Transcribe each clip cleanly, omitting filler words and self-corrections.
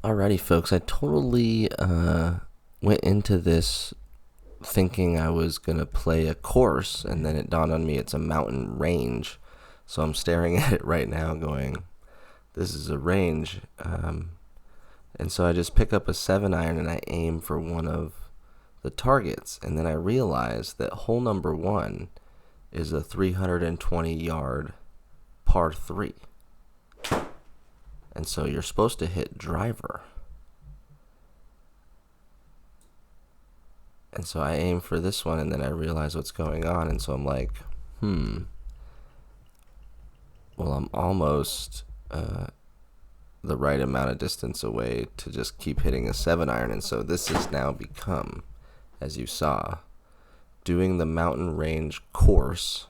Alrighty, folks, I totally went into this thinking I was going to play a course, and then it dawned on me it's a mountain range. So I'm staring at it right now going, this is a range. And so I just pick up a 7 iron and I aim for one of the targets. And then I realize that hole number 1 is a 320-yard par 3. And so you're supposed to hit driver. And so I aim for this one, and then I realize what's going on, and so I'm like, well, I'm almost the right amount of distance away to just keep hitting a 7 iron. And so this has now become, as you saw, doing the mountain range course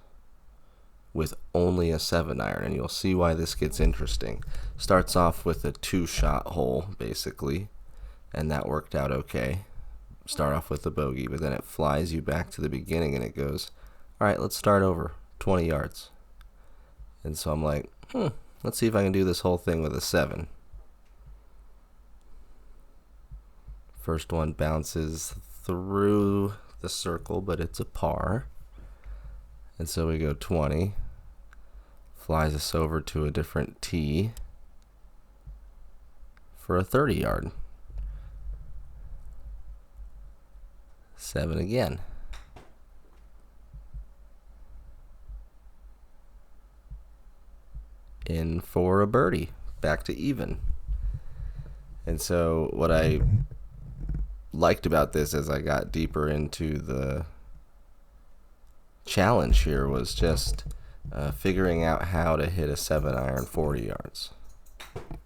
with only a 7 iron. And you'll see why this gets interesting. Starts off with a 2-shot hole, basically, and that worked out okay. Start off with a bogey, but then it flies you back to the beginning and it goes, all right, let's start over, 20 yards. And so I'm like, let's see if I can do this whole thing with a 7. First one bounces through the circle, but it's a par. And so we go 20, flies us over to a different tee for a 30 yard. 7 again. In for a birdie. Back to even. And so what I liked about this as I got deeper into the challenge here was just figuring out how to hit a 7 iron 40 yards.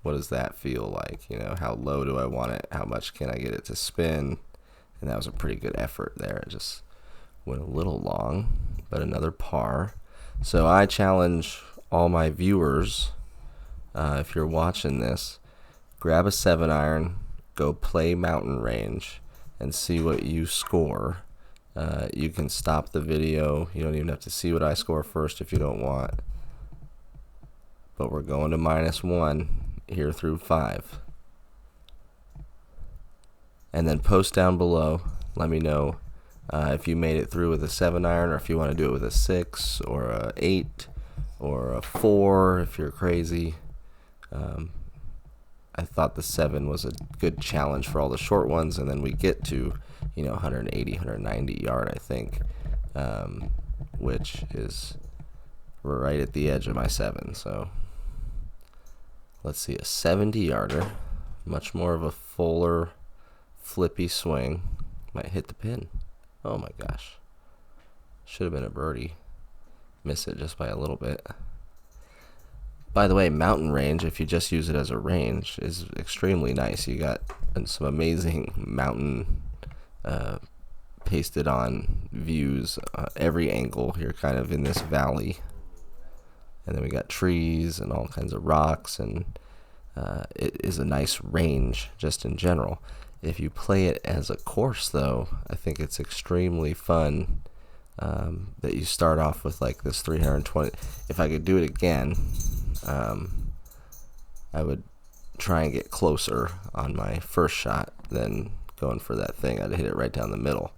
What does that feel like? You know, how low do I want it? How much can I get it to spin? And that was a pretty good effort there. It just went a little long, but another par. So I challenge all my viewers, if you're watching this, grab a 7 iron, go play mountain range, and see what you score. You can stop the video. You don't even have to see what I score first if you don't want. But we're going to -1 here through 5. And then post down below. Let me know if you made it through with a 7 iron, or if you want to do it with a 6 or a 8 or a 4 if you're crazy. I thought the 7 was a good challenge for all the short ones, and then we get to 180, 190 yard, I think, which is right at the edge of my 7. So let's see, a 70 yarder, much more of a fuller, flippy swing. Might hit the pin. Oh my gosh. Should have been a birdie. Miss it just by a little bit. By the way, mountain range, if you just use it as a range, is extremely nice. You got some amazing mountain pasted on views, every angle. You're kind of in this valley. And then we got trees and all kinds of rocks, and it is a nice range just in general. If you play it as a course, though, I think it's extremely fun that you start off with like this 320. If I could do it again, I would try and get closer on my first shot than going for that thing. I'd hit it right down the middle.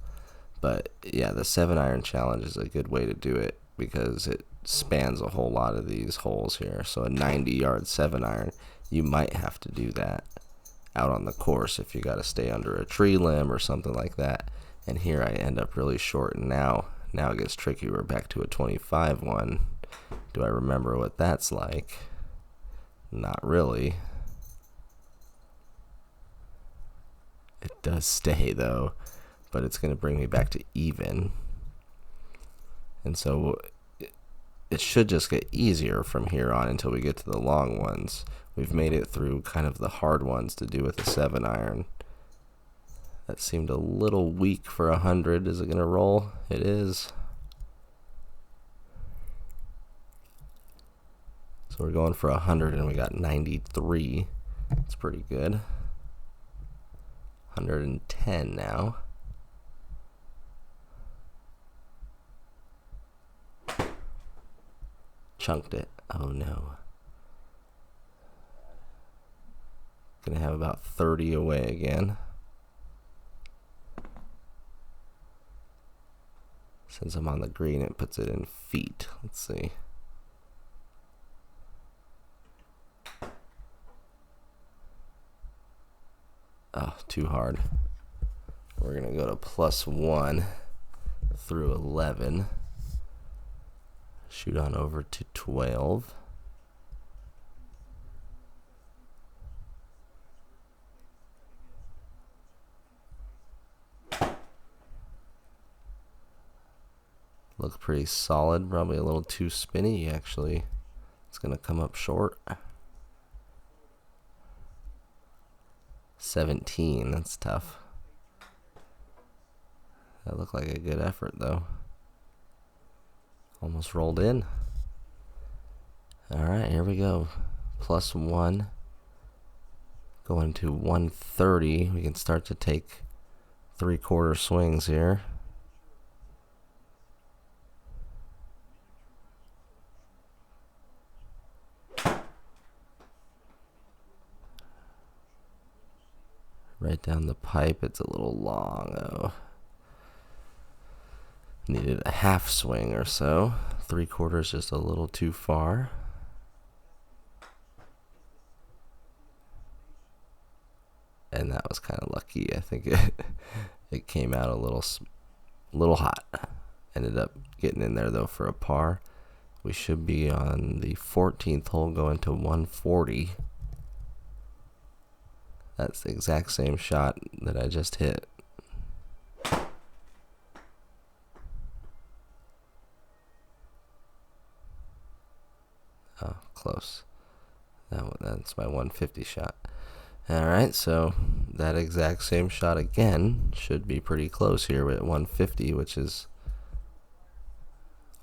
But yeah, the 7 iron challenge is a good way to do it because it spans a whole lot of these holes here. So a 90-yard 7 iron, you might have to do that out on the course if you got to stay under a tree limb or something like that. And here I end up really short, and now it gets tricky. We're back to a 25 one. Do I remember what that's like? Not really. It does stay though, but it's going to bring me back to even. And so it should just get easier from here on until we get to the long ones. We've made it through kind of the hard ones to do with a 7 iron. That seemed a little weak for 100. Is it going to roll? It is. So we're going for 100 and we got 93. That's pretty good. 110 now. Chunked it. Oh no. Gonna have about 30 away again. Since I'm on the green, it puts it in feet. Let's see. Oh, too hard. We're gonna go to +1 through 11. Shoot on over to 12. Look pretty solid, probably a little too spinny actually. It's gonna come up short. 17, that's tough. That looked like a good effort though. Almost rolled in. Alright, here we go. +1. Going to 130. We can start to take 3/4 swings here. Right down the pipe. It's a little long though. Needed a half swing or so. 3/4 just a little too far. And that was kind of lucky. I think it came out a little hot. Ended up getting in there though for a par. We should be on the 14th hole going to 140. That's the exact same shot that I just hit. Oh, close. That's my 150 shot. Alright, so that exact same shot again should be pretty close here at 150, which is,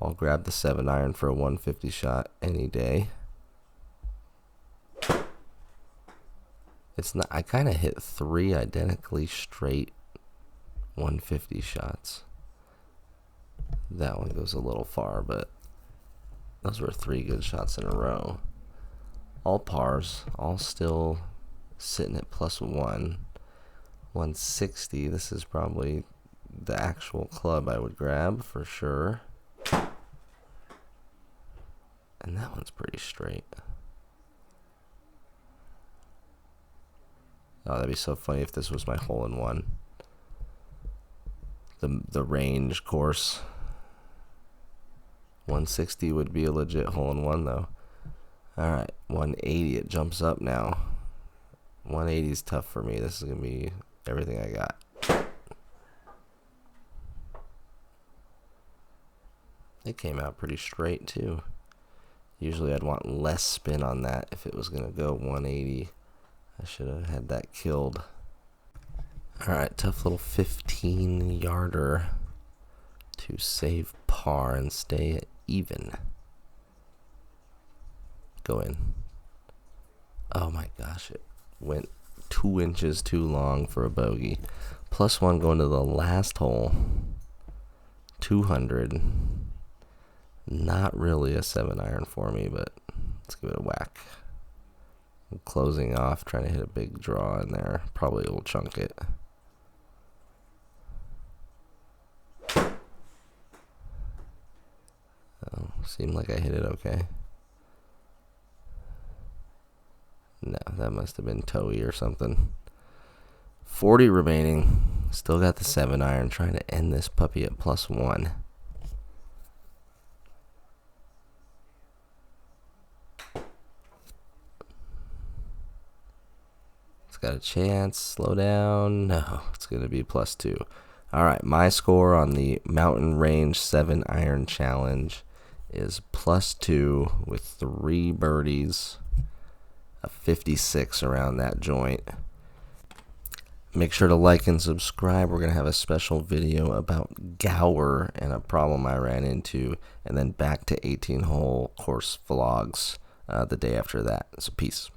I'll grab the 7-iron for a 150 shot any day. It's not, I kind of hit 3 identically straight 150 shots. That one goes a little far, but those were 3 good shots in a row. All pars, all still sitting at +1. 160, this is probably the actual club I would grab for sure. And that one's pretty straight. Oh, that'd be so funny if this was my hole-in-one. The range course. 160 would be a legit hole-in-one though. Alright, 180, it jumps up now. 180 is tough for me. This is going to be everything I got. It came out pretty straight too. Usually I'd want less spin on that if it was going to go 180. I should have had that killed. Alright, tough little 15-yarder to save par and stay even. Go in. Oh my gosh, it went 2 inches too long for a bogey. +1 going to the last hole. 200. Not really a 7-iron for me, but let's give it a whack. I'm closing off, trying to hit a big draw in there. Probably will chunk it. Oh, seemed like I hit it okay. No, that must have been toey or something. 40 remaining. Still got the 7-iron. Trying to end this puppy at +1. It's got a chance. Slow down. No, it's going to be +2. Alright, my score on the Mountain Range 7-iron challenge is +2 with 3 birdies. A 56 around that joint. Make sure to like and subscribe. We're going to have a special video about Gower and a problem I ran into, and then back to 18-hole course vlogs the day after that. So peace.